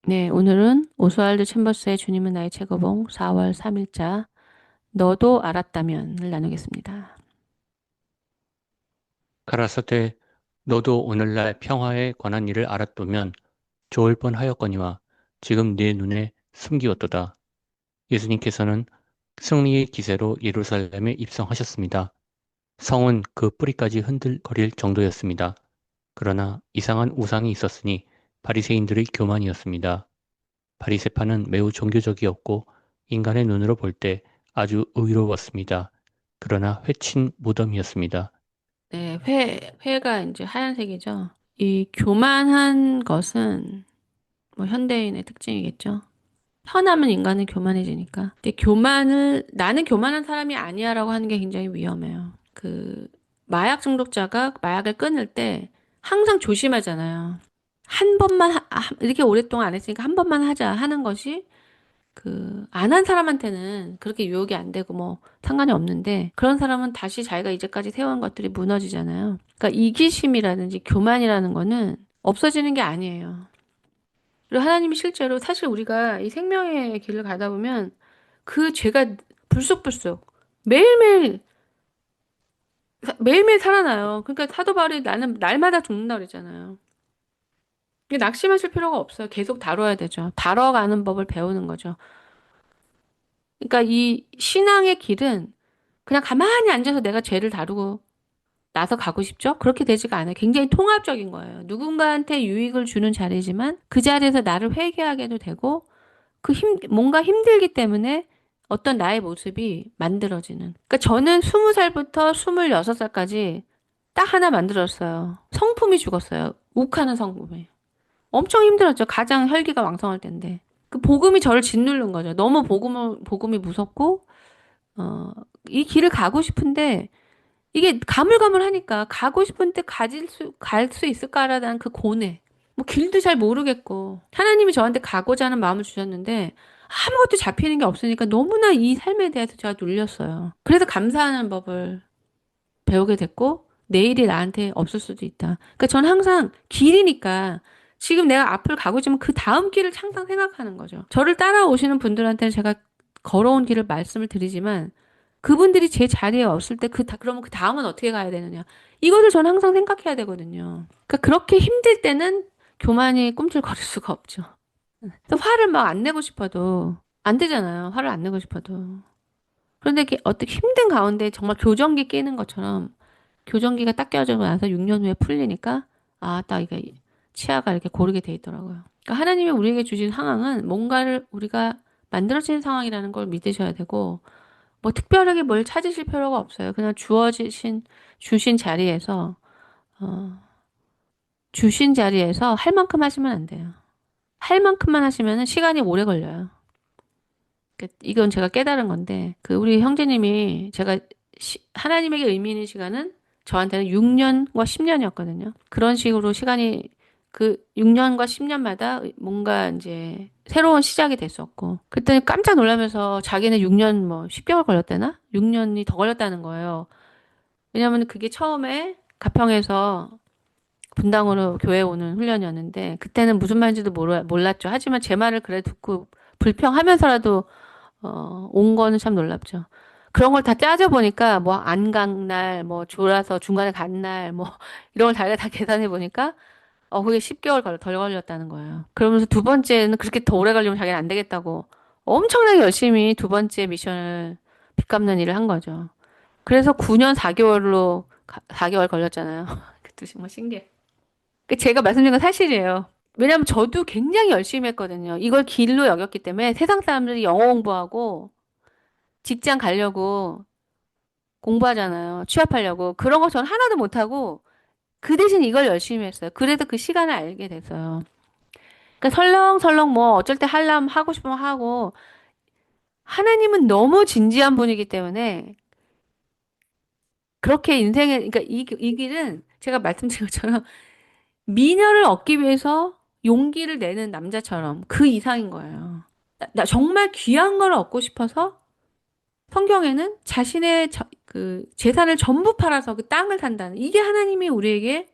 네, 오늘은 오스왈드 챔버스의 주님은 나의 최고봉 4월 3일자 너도 알았다면을 나누겠습니다. 가라사대 너도 오늘날 평화에 관한 일을 알았다면 좋을 뻔하였거니와 지금 네 눈에 숨기었도다. 예수님께서는 승리의 기세로 예루살렘에 입성하셨습니다. 성은 그 뿌리까지 흔들거릴 정도였습니다. 그러나 이상한 우상이 있었으니 바리새인들의 교만이었습니다. 바리새파는 매우 종교적이었고 인간의 눈으로 볼 때 아주 의로웠습니다. 그러나 회친 무덤이었습니다. 네, 회가 이제 하얀색이죠. 이 교만한 것은 뭐 현대인의 특징이겠죠. 편하면 인간은 교만해지니까. 근데 나는 교만한 사람이 아니야라고 하는 게 굉장히 위험해요. 마약 중독자가 마약을 끊을 때 항상 조심하잖아요. 한 번만, 이렇게 오랫동안 안 했으니까 한 번만 하자 하는 것이 안 한 사람한테는 그렇게 유혹이 안 되고 뭐 상관이 없는데 그런 사람은 다시 자기가 이제까지 세워온 것들이 무너지잖아요. 그러니까 이기심이라든지 교만이라는 거는 없어지는 게 아니에요. 그리고 하나님이 실제로 사실 우리가 이 생명의 길을 가다 보면 그 죄가 불쑥불쑥 매일매일 매일매일 살아나요. 그러니까 사도 바울이 나는 날마다 죽는다 그랬잖아요. 이게 낙심하실 필요가 없어요. 계속 다뤄야 되죠. 다뤄가는 법을 배우는 거죠. 그러니까 이 신앙의 길은 그냥 가만히 앉아서 내가 죄를 다루고 나서 가고 싶죠? 그렇게 되지가 않아요. 굉장히 통합적인 거예요. 누군가한테 유익을 주는 자리지만 그 자리에서 나를 회개하게도 되고 뭔가 힘들기 때문에 어떤 나의 모습이 만들어지는. 그러니까 저는 20살부터 26살까지 딱 하나 만들었어요. 성품이 죽었어요. 욱하는 성품이. 엄청 힘들었죠. 가장 혈기가 왕성할 때인데. 그 복음이 저를 짓누른 거죠. 너무 복음이 무섭고, 어, 이 길을 가고 싶은데, 이게 가물가물하니까 가고 싶은 때 갈 수 있을까라는 그 고뇌. 뭐 길도 잘 모르겠고. 하나님이 저한테 가고자 하는 마음을 주셨는데 아무것도 잡히는 게 없으니까 너무나 이 삶에 대해서 제가 눌렸어요. 그래서 감사하는 법을 배우게 됐고 내일이 나한테 없을 수도 있다. 그러니까 저는 항상 길이니까 지금 내가 앞을 가고 있지만 그 다음 길을 항상 생각하는 거죠. 저를 따라오시는 분들한테는 제가 걸어온 길을 말씀을 드리지만 그분들이 제 자리에 없을 때 그러면 그 다음은 어떻게 가야 되느냐. 이거를 저는 항상 생각해야 되거든요. 그러니까 그렇게 힘들 때는 교만이 꿈틀거릴 수가 없죠. 또 화를 막 안 내고 싶어도 안 되잖아요. 화를 안 내고 싶어도. 그런데 이게 어떻게 힘든 가운데 정말 교정기 끼는 것처럼 교정기가 딱 껴지고 나서 6년 후에 풀리니까 딱 이게 치아가 이렇게 고르게 돼 있더라고요. 그러니까 하나님이 우리에게 주신 상황은 뭔가를 우리가 만들어진 상황이라는 걸 믿으셔야 되고 뭐 특별하게 뭘 찾으실 필요가 없어요. 그냥 주신 자리에서 어, 주신 자리에서 할 만큼 하시면 안 돼요. 할 만큼만 하시면은 시간이 오래 걸려요. 이건 제가 깨달은 건데, 우리 형제님이 하나님에게 의미 있는 시간은 저한테는 6년과 10년이었거든요. 그런 식으로 시간이 6년과 10년마다 뭔가 이제 새로운 시작이 됐었고, 그때 깜짝 놀라면서 자기는 6년 뭐 10개월 걸렸다나? 6년이 더 걸렸다는 거예요. 왜냐면 그게 처음에 가평에서 분당으로 교회 오는 훈련이었는데, 그때는 무슨 말인지도 몰랐죠. 하지만 제 말을 그래 듣고 불평하면서라도 온 거는 참 놀랍죠. 그런 걸 다 짜져보니까, 뭐, 안 간 날, 뭐, 졸아서 중간에 간 날, 뭐, 이런 걸 다 계산해 보니까, 그게 10개월 덜 걸렸다는 거예요. 그러면서 두 번째는 그렇게 더 오래 걸리면 자기는 안 되겠다고 엄청나게 열심히 두 번째 미션을 빚 갚는 일을 한 거죠. 그래서 9년 4개월로, 4개월 걸렸잖아요. 그것도 정말 신기해. 제가 말씀드린 건 사실이에요. 왜냐하면 저도 굉장히 열심히 했거든요. 이걸 길로 여겼기 때문에 세상 사람들이 영어 공부하고 직장 가려고 공부하잖아요. 취업하려고. 그런 거 전 하나도 못하고 그 대신 이걸 열심히 했어요. 그래서 그 시간을 알게 됐어요. 그러니까 설렁설렁 뭐 어쩔 때 하려면 하고 싶으면 하고 하나님은 너무 진지한 분이기 때문에 그렇게 그러니까 이 길은 제가 말씀드린 것처럼 미녀를 얻기 위해서 용기를 내는 남자처럼 그 이상인 거예요. 나 정말 귀한 걸 얻고 싶어서 성경에는 재산을 전부 팔아서 그 땅을 산다는 이게 하나님이 우리에게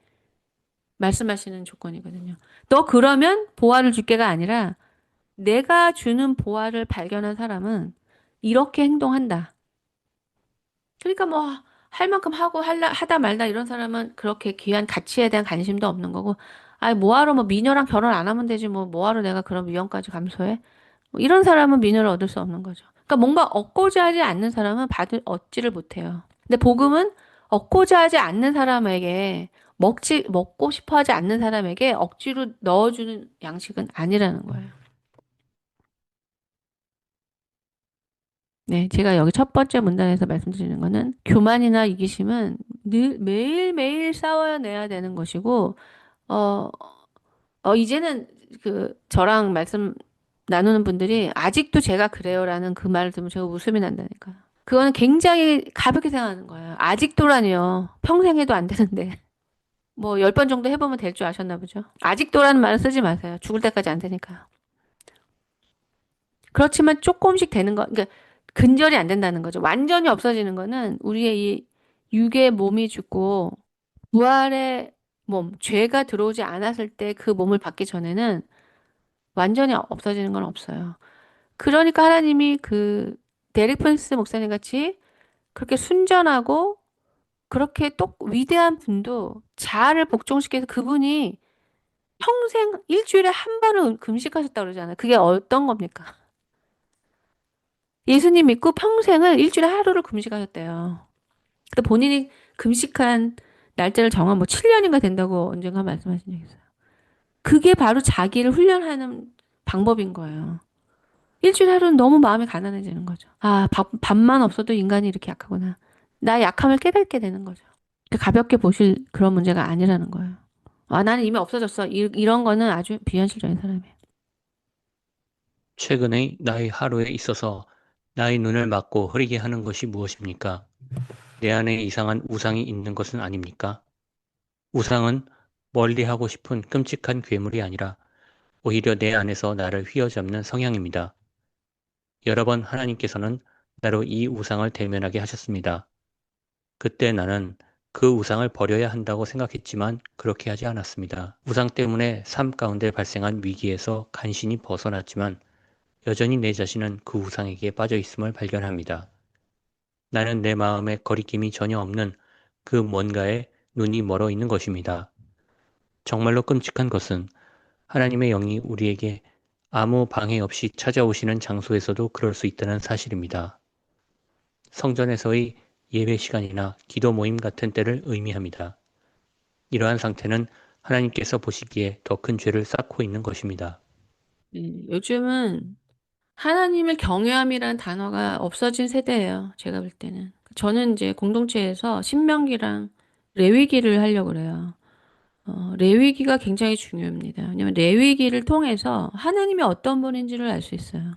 말씀하시는 조건이거든요. 너 그러면 보화를 줄게가 아니라 내가 주는 보화를 발견한 사람은 이렇게 행동한다. 그러니까 뭐 할 만큼 하고 하다 말다 이런 사람은 그렇게 귀한 가치에 대한 관심도 없는 거고, 아이 뭐하러 뭐 미녀랑 결혼 안 하면 되지 뭐 뭐하러 내가 그런 위험까지 감수해? 뭐 이런 사람은 미녀를 얻을 수 없는 거죠. 그러니까 뭔가 얻고자 하지 않는 사람은 얻지를 못해요. 근데 복음은 얻고자 하지 않는 사람에게 먹고 싶어 하지 않는 사람에게 억지로 넣어주는 양식은 아니라는 거예요. 네, 제가 여기 첫 번째 문단에서 말씀드리는 거는 교만이나 이기심은 늘 매일매일 싸워내야 되는 것이고, 어, 이제는 저랑 말씀 나누는 분들이 아직도 제가 그래요라는 그 말을 들으면 제가 웃음이 난다니까. 그거는 굉장히 가볍게 생각하는 거예요. 아직도라니요. 평생 해도 안 되는데. 뭐 10번 정도 해보면 될 줄 아셨나 보죠. 아직도라는 말은 쓰지 마세요. 죽을 때까지 안 되니까. 그렇지만 조금씩 되는 거, 그러니까 근절이 안 된다는 거죠. 완전히 없어지는 거는 우리의 이 육의 몸이 죽고 부활의 몸, 죄가 들어오지 않았을 때 그 몸을 받기 전에는 완전히 없어지는 건 없어요. 그러니까 하나님이 데릭 프랜시스 목사님 같이 그렇게 순전하고 그렇게 똑 위대한 분도 자아를 복종시켜서 그분이 평생 일주일에 한 번은 금식하셨다고 그러잖아요. 그게 어떤 겁니까? 예수님 믿고 평생을 일주일에 하루를 금식하셨대요. 근데 본인이 금식한 날짜를 정하면 뭐 7년인가 된다고 언젠가 말씀하신 적이 있어요. 그게 바로 자기를 훈련하는 방법인 거예요. 일주일 하루는 너무 마음이 가난해지는 거죠. 아, 밥만 없어도 인간이 이렇게 약하구나. 나 약함을 깨닫게 되는 거죠. 가볍게 보실 그런 문제가 아니라는 거예요. 아, 나는 이미 없어졌어. 이런 거는 아주 비현실적인 사람이에요. 최근의 나의 하루에 있어서 나의 눈을 막고 흐리게 하는 것이 무엇입니까? 내 안에 이상한 우상이 있는 것은 아닙니까? 우상은 멀리하고 싶은 끔찍한 괴물이 아니라 오히려 내 안에서 나를 휘어잡는 성향입니다. 여러 번 하나님께서는 나로 이 우상을 대면하게 하셨습니다. 그때 나는 그 우상을 버려야 한다고 생각했지만 그렇게 하지 않았습니다. 우상 때문에 삶 가운데 발생한 위기에서 간신히 벗어났지만 여전히 내 자신은 그 우상에게 빠져 있음을 발견합니다. 나는 내 마음에 거리낌이 전혀 없는 그 뭔가에 눈이 멀어 있는 것입니다. 정말로 끔찍한 것은 하나님의 영이 우리에게 아무 방해 없이 찾아오시는 장소에서도 그럴 수 있다는 사실입니다. 성전에서의 예배 시간이나 기도 모임 같은 때를 의미합니다. 이러한 상태는 하나님께서 보시기에 더 큰 죄를 쌓고 있는 것입니다. 요즘은 하나님을 경외함이라는 단어가 없어진 세대예요. 제가 볼 때는. 저는 이제 공동체에서 신명기랑 레위기를 하려고 그래요. 레위기가 굉장히 중요합니다. 왜냐면 레위기를 통해서 하나님이 어떤 분인지를 알 수 있어요.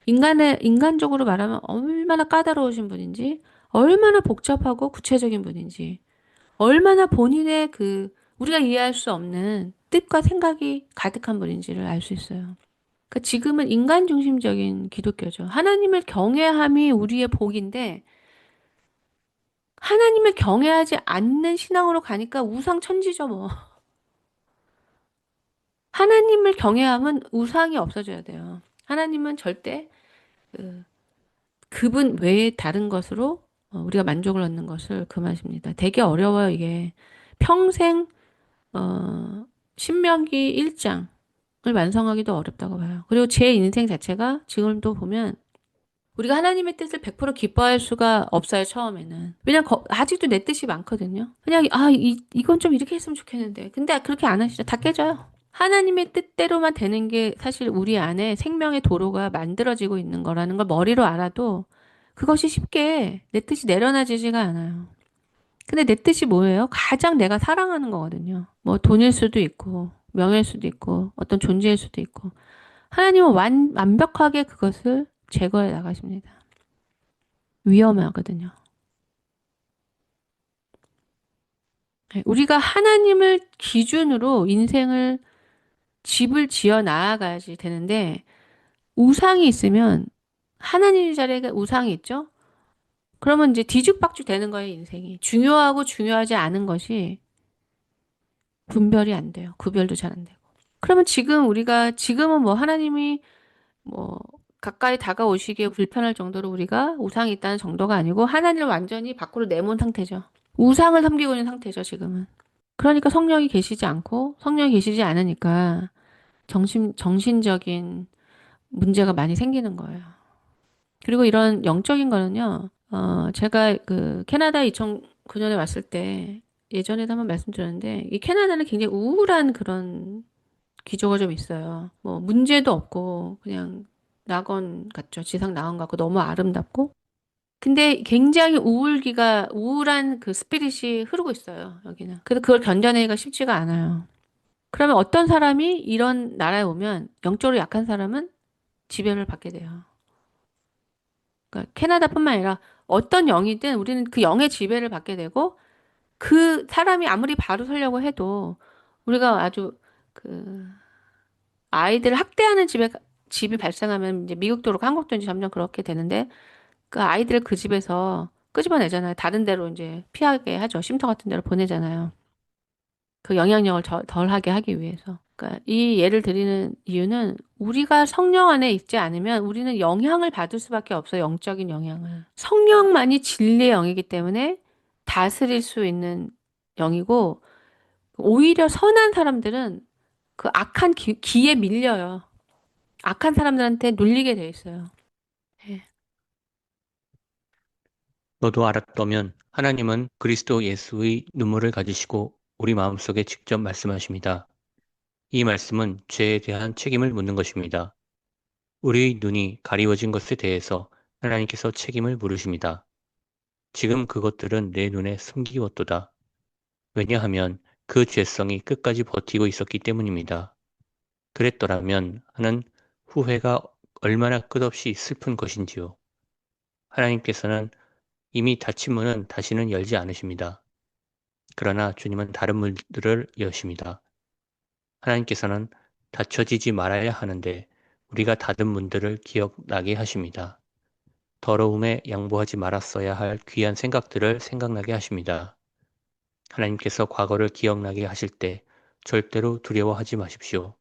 인간적으로 말하면 얼마나 까다로우신 분인지, 얼마나 복잡하고 구체적인 분인지, 얼마나 본인의 우리가 이해할 수 없는 뜻과 생각이 가득한 분인지를 알 수 있어요. 그러니까 지금은 인간 중심적인 기독교죠. 하나님을 경외함이 우리의 복인데, 하나님을 경외하지 않는 신앙으로 가니까 우상천지죠, 뭐. 하나님을 경외함은 우상이 없어져야 돼요. 하나님은 절대 그, 그분 외에 다른 것으로 우리가 만족을 얻는 것을 금하십니다. 되게 어려워요, 이게. 평생 신명기 1장을 완성하기도 어렵다고 봐요. 그리고 제 인생 자체가 지금도 보면 우리가 하나님의 뜻을 100% 기뻐할 수가 없어요, 처음에는. 왜냐면 아직도 내 뜻이 많거든요. 그냥, 이건 좀 이렇게 했으면 좋겠는데. 근데 그렇게 안 하시죠. 다 깨져요. 하나님의 뜻대로만 되는 게 사실 우리 안에 생명의 도로가 만들어지고 있는 거라는 걸 머리로 알아도 그것이 쉽게 내 뜻이 내려놔지지가 않아요. 근데 내 뜻이 뭐예요? 가장 내가 사랑하는 거거든요. 뭐 돈일 수도 있고, 명예일 수도 있고, 어떤 존재일 수도 있고. 하나님은 완벽하게 그것을 제거해 나가십니다. 위험하거든요. 네, 우리가 하나님을 기준으로 인생을 집을 지어 나아가야지 되는데, 우상이 있으면, 하나님 자리에 우상이 있죠? 그러면 이제 뒤죽박죽 되는 거예요, 인생이. 중요하고 중요하지 않은 것이 분별이 안 돼요. 구별도 잘 안 되고. 그러면 지금은 뭐 하나님이 뭐 가까이 다가오시기에 불편할 정도로 우리가 우상이 있다는 정도가 아니고 하나님을 완전히 밖으로 내몬 상태죠. 우상을 섬기고 있는 상태죠, 지금은. 그러니까 성령이 계시지 않고 성령이 계시지 않으니까 정신적인 문제가 많이 생기는 거예요. 그리고 이런 영적인 거는요, 제가 그 캐나다 2009년에 왔을 때 예전에도 한번 말씀드렸는데 이 캐나다는 굉장히 우울한 그런 기조가 좀 있어요. 뭐 문제도 없고 그냥 낙원 같죠. 지상 낙원 같고 너무 아름답고. 근데 굉장히 우울한 그 스피릿이 흐르고 있어요, 여기는. 그래서 그걸 견뎌내기가 쉽지가 않아요. 그러면 어떤 사람이 이런 나라에 오면 영적으로 약한 사람은 지배를 받게 돼요. 그러니까 캐나다뿐만 아니라 어떤 영이든 우리는 그 영의 지배를 받게 되고 그 사람이 아무리 바로 서려고 해도 우리가 아주 그 아이들을 학대하는 집이 발생하면 이제 미국도 그렇고 한국도 이제 점점 그렇게 되는데 그 아이들을 그 집에서 끄집어내잖아요. 다른 데로 이제 피하게 하죠. 쉼터 같은 데로 보내잖아요. 그 영향력을 덜하게 하기 위해서. 그러니까 이 예를 드리는 이유는 우리가 성령 안에 있지 않으면 우리는 영향을 받을 수밖에 없어요. 영적인 영향을. 성령만이 진리의 영이기 때문에 다스릴 수 있는 영이고 오히려 선한 사람들은 그 악한 기에 밀려요. 악한 사람들한테 눌리게 돼 있어요. 예. 너도 알았다면 하나님은 그리스도 예수의 눈물을 가지시고 우리 마음속에 직접 말씀하십니다. 이 말씀은 죄에 대한 책임을 묻는 것입니다. 우리의 눈이 가리워진 것에 대해서 하나님께서 책임을 물으십니다. 지금 그것들은 내 눈에 숨기웠도다. 왜냐하면 그 죄성이 끝까지 버티고 있었기 때문입니다. 그랬더라면 하는 후회가 얼마나 끝없이 슬픈 것인지요. 하나님께서는 이미 닫힌 문은 다시는 열지 않으십니다. 그러나 주님은 다른 문들을 여십니다. 하나님께서는 닫혀지지 말아야 하는데 우리가 닫은 문들을 기억나게 하십니다. 더러움에 양보하지 말았어야 할 귀한 생각들을 생각나게 하십니다. 하나님께서 과거를 기억나게 하실 때 절대로 두려워하지 마십시오.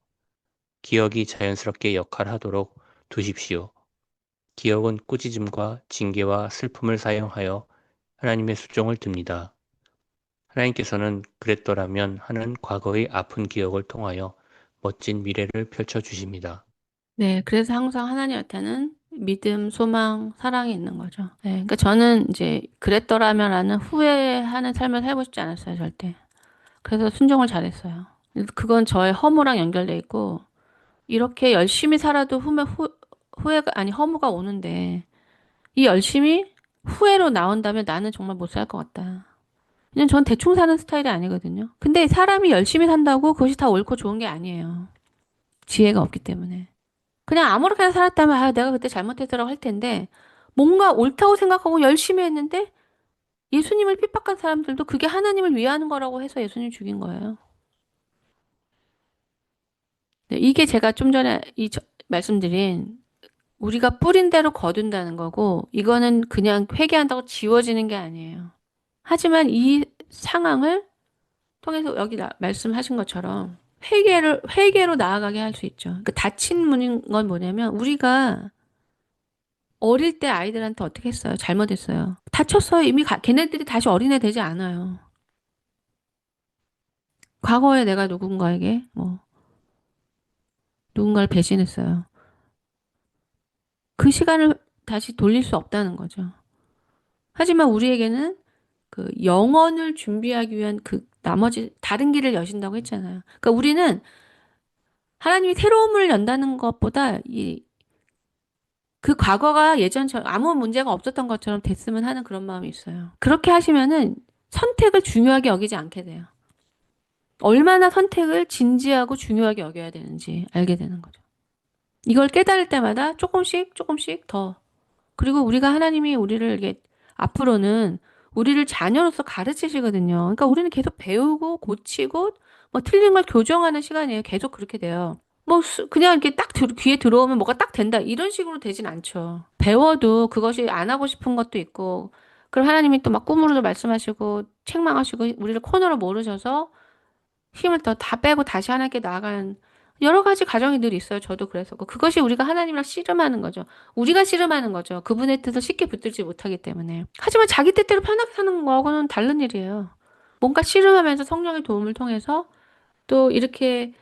기억이 자연스럽게 역할하도록 두십시오. 기억은 꾸짖음과 징계와 슬픔을 사용하여 하나님의 수종을 듭니다. 하나님께서는 그랬더라면 하는 과거의 아픈 기억을 통하여 멋진 미래를 펼쳐주십니다. 네, 그래서 항상 하나님한테는 믿음, 소망, 사랑이 있는 거죠. 네, 그러니까 저는 이제 그랬더라면라는 후회하는 삶을 살고 싶지 않았어요, 절대. 그래서 순종을 잘했어요. 그건 저의 허무랑 연결돼 있고 이렇게 열심히 살아도 후회가 아니 허무가 오는데 이 열심히 후회로 나온다면 나는 정말 못 살 것 같다. 그냥 전 대충 사는 스타일이 아니거든요. 근데 사람이 열심히 산다고 그것이 다 옳고 좋은 게 아니에요. 지혜가 없기 때문에. 그냥 아무렇게나 살았다면 아, 내가 그때 잘못했더라고 할 텐데 뭔가 옳다고 생각하고 열심히 했는데 예수님을 핍박한 사람들도 그게 하나님을 위하는 거라고 해서 예수님 죽인 거예요. 네, 이게 제가 좀 전에 말씀드린 우리가 뿌린 대로 거둔다는 거고 이거는 그냥 회개한다고 지워지는 게 아니에요. 하지만 이 상황을 통해서 여기 말씀하신 것처럼 회개로 나아가게 할 수 있죠. 그 닫힌 문인 건 뭐냐면 우리가 어릴 때 아이들한테 어떻게 했어요? 잘못했어요. 다쳤어요. 이미 걔네들이 다시 어린애 되지 않아요. 과거에 내가 누군가에게 누군가를 배신했어요. 그 시간을 다시 돌릴 수 없다는 거죠. 하지만 우리에게는 그 영원을 준비하기 위한 그 나머지 다른 길을 여신다고 했잖아요. 그러니까 우리는 하나님이 새로운 문을 연다는 것보다 그 과거가 예전처럼 아무 문제가 없었던 것처럼 됐으면 하는 그런 마음이 있어요. 그렇게 하시면은 선택을 중요하게 여기지 않게 돼요. 얼마나 선택을 진지하고 중요하게 여겨야 되는지 알게 되는 거죠. 이걸 깨달을 때마다 조금씩 조금씩 더. 그리고 우리가 하나님이 우리를 이게 앞으로는 우리를 자녀로서 가르치시거든요. 그러니까 우리는 계속 배우고 고치고 뭐 틀린 걸 교정하는 시간이에요. 계속 그렇게 돼요. 그냥 이렇게 딱 귀에 들어오면 뭐가 딱 된다. 이런 식으로 되진 않죠. 배워도 그것이 안 하고 싶은 것도 있고, 그럼 하나님이 또 막 꿈으로도 말씀하시고, 책망하시고, 우리를 코너로 모르셔서 힘을 더 다 빼고 다시 하나님께 나아가는 여러 가지 가정이 늘 있어요. 저도 그랬었고. 그것이 우리가 하나님이랑 씨름하는 거죠. 우리가 씨름하는 거죠. 그분의 뜻을 쉽게 붙들지 못하기 때문에. 하지만 자기 뜻대로 편하게 사는 거하고는 다른 일이에요. 뭔가 씨름하면서 성령의 도움을 통해서 또 이렇게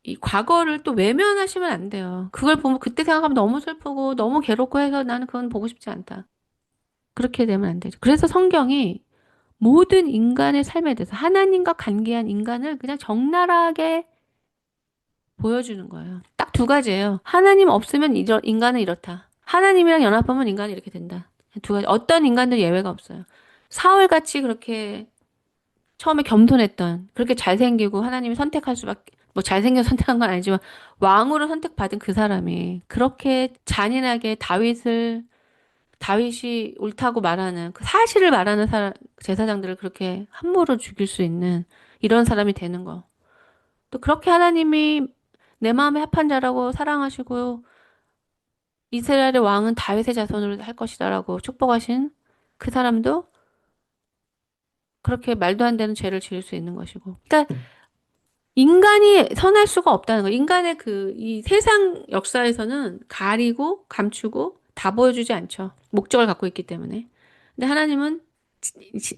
이 과거를 또 외면하시면 안 돼요. 그걸 보면 그때 생각하면 너무 슬프고 너무 괴롭고 해서 나는 그건 보고 싶지 않다. 그렇게 되면 안 되죠. 그래서 성경이 모든 인간의 삶에 대해서 하나님과 관계한 인간을 그냥 적나라하게 보여주는 거예요. 딱 두 가지예요. 하나님 없으면 인간은 이렇다. 하나님이랑 연합하면 인간이 이렇게 된다. 두 가지. 어떤 인간도 예외가 없어요. 사울같이 그렇게 처음에 겸손했던, 그렇게 잘생기고 하나님이 선택할 수밖에, 뭐 잘생겨 선택한 건 아니지만 왕으로 선택받은 그 사람이 그렇게 잔인하게 다윗이 옳다고 말하는 그 사실을 말하는 제사장들을 그렇게 함부로 죽일 수 있는 이런 사람이 되는 거. 또 그렇게 하나님이 내 마음에 합한 자라고 사랑하시고 이스라엘의 왕은 다윗의 자손으로 할 것이다라고 축복하신 그 사람도 그렇게 말도 안 되는 죄를 지을 수 있는 것이고. 그러니까 인간이 선할 수가 없다는 거. 인간의 이 세상 역사에서는 가리고 감추고 다 보여주지 않죠. 목적을 갖고 있기 때문에. 근데 하나님은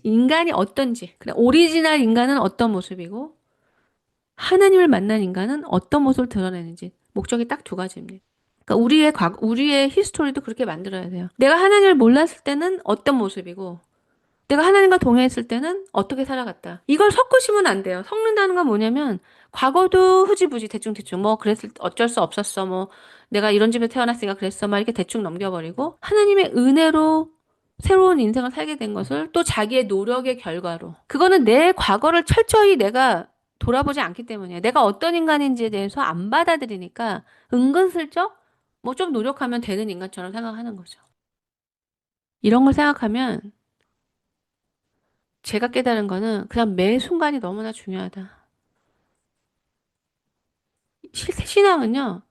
인간이 어떤지, 그냥 오리지널 인간은 어떤 모습이고, 하나님을 만난 인간은 어떤 모습을 드러내는지, 목적이 딱 두 가지입니다. 그러니까 우리의 히스토리도 그렇게 만들어야 돼요. 내가 하나님을 몰랐을 때는 어떤 모습이고, 내가 하나님과 동행했을 때는 어떻게 살아갔다. 이걸 섞으시면 안 돼요. 섞는다는 건 뭐냐면, 과거도 흐지부지 대충대충, 뭐, 어쩔 수 없었어. 뭐, 내가 이런 집에 태어났으니까 그랬어. 막 이렇게 대충 넘겨버리고, 하나님의 은혜로 새로운 인생을 살게 된 것을 또 자기의 노력의 결과로. 그거는 내 과거를 철저히 내가 돌아보지 않기 때문이에요. 내가 어떤 인간인지에 대해서 안 받아들이니까 은근슬쩍 뭐 좀 노력하면 되는 인간처럼 생각하는 거죠. 이런 걸 생각하면 제가 깨달은 거는 그냥 매 순간이 너무나 중요하다. 신앙은요,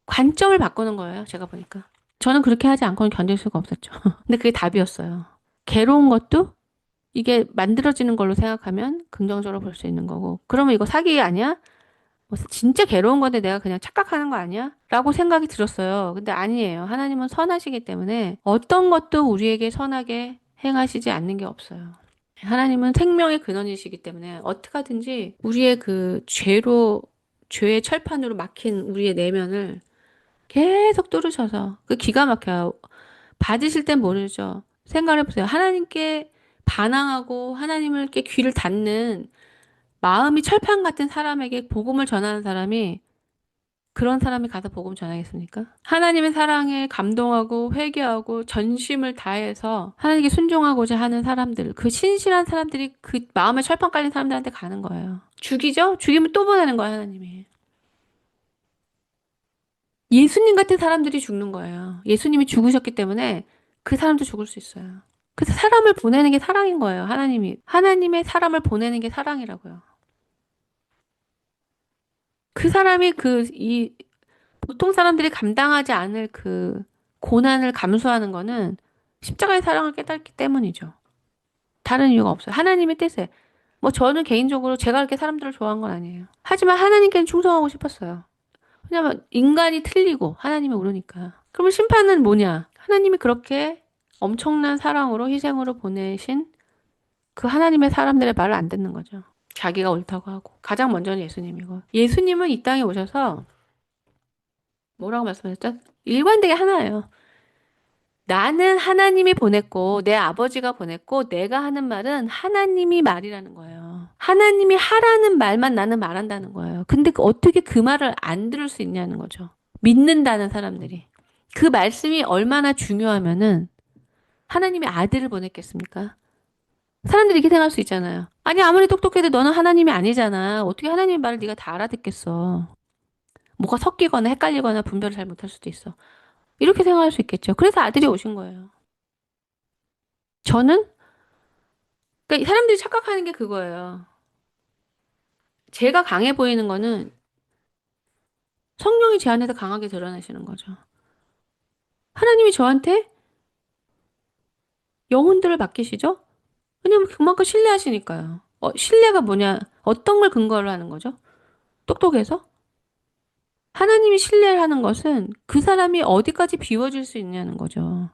관점을 바꾸는 거예요, 제가 보니까. 저는 그렇게 하지 않고는 견딜 수가 없었죠. 근데 그게 답이었어요. 괴로운 것도 이게 만들어지는 걸로 생각하면 긍정적으로 볼 수 있는 거고. 그러면 이거 사기 아니야? 뭐 진짜 괴로운 건데 내가 그냥 착각하는 거 아니야? 라고 생각이 들었어요. 근데 아니에요. 하나님은 선하시기 때문에 어떤 것도 우리에게 선하게 행하시지 않는 게 없어요. 하나님은 생명의 근원이시기 때문에 어떻게 하든지 우리의 죄의 철판으로 막힌 우리의 내면을 계속 뚫으셔서 그 기가 막혀요. 받으실 땐 모르죠. 생각해보세요. 하나님께 반항하고 하나님께 귀를 닫는 마음이 철판 같은 사람에게 복음을 전하는 사람이 그런 사람이 가서 복음 전하겠습니까? 하나님의 사랑에 감동하고 회개하고 전심을 다해서 하나님께 순종하고자 하는 사람들, 그 신실한 사람들이 그 마음에 철판 깔린 사람들한테 가는 거예요. 죽이죠? 죽이면 또 보내는 거예요, 하나님이. 예수님 같은 사람들이 죽는 거예요. 예수님이 죽으셨기 때문에 그 사람도 죽을 수 있어요. 그래서 사람을 보내는 게 사랑인 거예요, 하나님이. 하나님의 사람을 보내는 게 사랑이라고요. 그 사람이 보통 사람들이 감당하지 않을 그 고난을 감수하는 거는 십자가의 사랑을 깨닫기 때문이죠. 다른 이유가 없어요. 하나님의 뜻에. 뭐 저는 개인적으로 제가 그렇게 사람들을 좋아한 건 아니에요. 하지만 하나님께는 충성하고 싶었어요. 왜냐면 인간이 틀리고 하나님이 옳으니까. 그러면 심판은 뭐냐? 하나님이 그렇게 엄청난 사랑으로 희생으로 보내신 그 하나님의 사람들의 말을 안 듣는 거죠. 자기가 옳다고 하고. 가장 먼저는 예수님이고. 예수님은 이 땅에 오셔서 뭐라고 말씀하셨죠? 일관되게 하나예요. 나는 하나님이 보냈고, 내 아버지가 보냈고, 내가 하는 말은 하나님이 말이라는 거예요. 하나님이 하라는 말만 나는 말한다는 거예요. 근데 어떻게 그 말을 안 들을 수 있냐는 거죠. 믿는다는 사람들이. 그 말씀이 얼마나 중요하면은 하나님이 아들을 보냈겠습니까? 사람들이 이렇게 생각할 수 있잖아요. 아니, 아무리 똑똑해도 너는 하나님이 아니잖아. 어떻게 하나님의 말을 네가 다 알아듣겠어. 뭐가 섞이거나 헷갈리거나 분별을 잘 못할 수도 있어. 이렇게 생각할 수 있겠죠. 그래서 아들이 오신 거예요. 저는, 그러니까 사람들이 착각하는 게 그거예요. 제가 강해 보이는 거는 성령이 제 안에서 강하게 드러나시는 거죠. 하나님이 저한테 영혼들을 맡기시죠? 왜냐면 그만큼 신뢰하시니까요. 신뢰가 뭐냐? 어떤 걸 근거로 하는 거죠? 똑똑해서? 하나님이 신뢰를 하는 것은 그 사람이 어디까지 비워질 수 있냐는 거죠.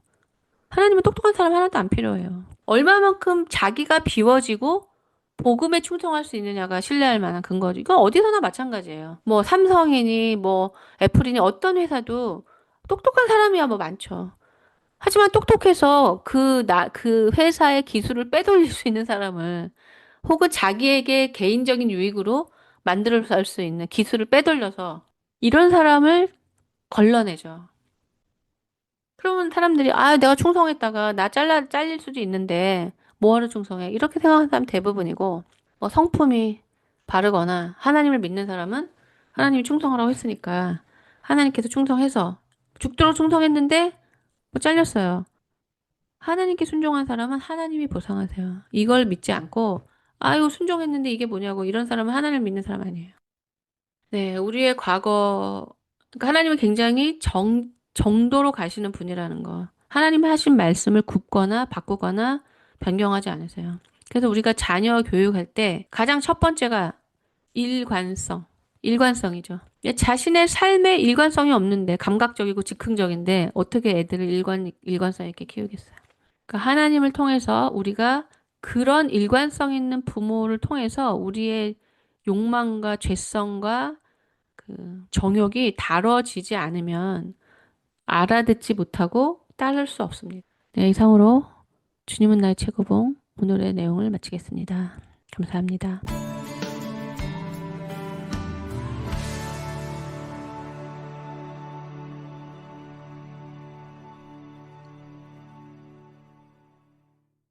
하나님은 똑똑한 사람 하나도 안 필요해요. 얼마만큼 자기가 비워지고 복음에 충성할 수 있느냐가 신뢰할 만한 근거죠. 이건 어디서나 마찬가지예요. 뭐 삼성이니 뭐 애플이니 어떤 회사도 똑똑한 사람이야 뭐 많죠. 하지만 똑똑해서 그 회사의 기술을 빼돌릴 수 있는 사람을 혹은 자기에게 개인적인 유익으로 만들어 살 수 있는 기술을 빼돌려서 이런 사람을 걸러내죠. 그러면 사람들이, 아, 내가 충성했다가 잘릴 수도 있는데, 뭐하러 충성해? 이렇게 생각하는 사람 대부분이고, 뭐 성품이 바르거나, 하나님을 믿는 사람은 하나님이 충성하라고 했으니까, 하나님께서 충성해서, 죽도록 충성했는데, 뭐 잘렸어요. 하나님께 순종한 사람은 하나님이 보상하세요. 이걸 믿지 않고, 아이고, 순종했는데 이게 뭐냐고, 이런 사람은 하나님을 믿는 사람 아니에요. 네, 우리의 과거, 그러니까 하나님은 굉장히 정도로 가시는 분이라는 거. 하나님이 하신 말씀을 굽거나 바꾸거나 변경하지 않으세요. 그래서 우리가 자녀 교육할 때 가장 첫 번째가 일관성, 일관성이죠. 자신의 삶에 일관성이 없는데 감각적이고 즉흥적인데 어떻게 애들을 일관성 있게 키우겠어요? 그러니까 하나님을 통해서 우리가 그런 일관성 있는 부모를 통해서 우리의 욕망과 죄성과 그 정욕이 다뤄지지 않으면 알아듣지 못하고 따를 수 없습니다. 네, 이상으로 주님은 나의 최고봉 오늘의 내용을 마치겠습니다. 감사합니다.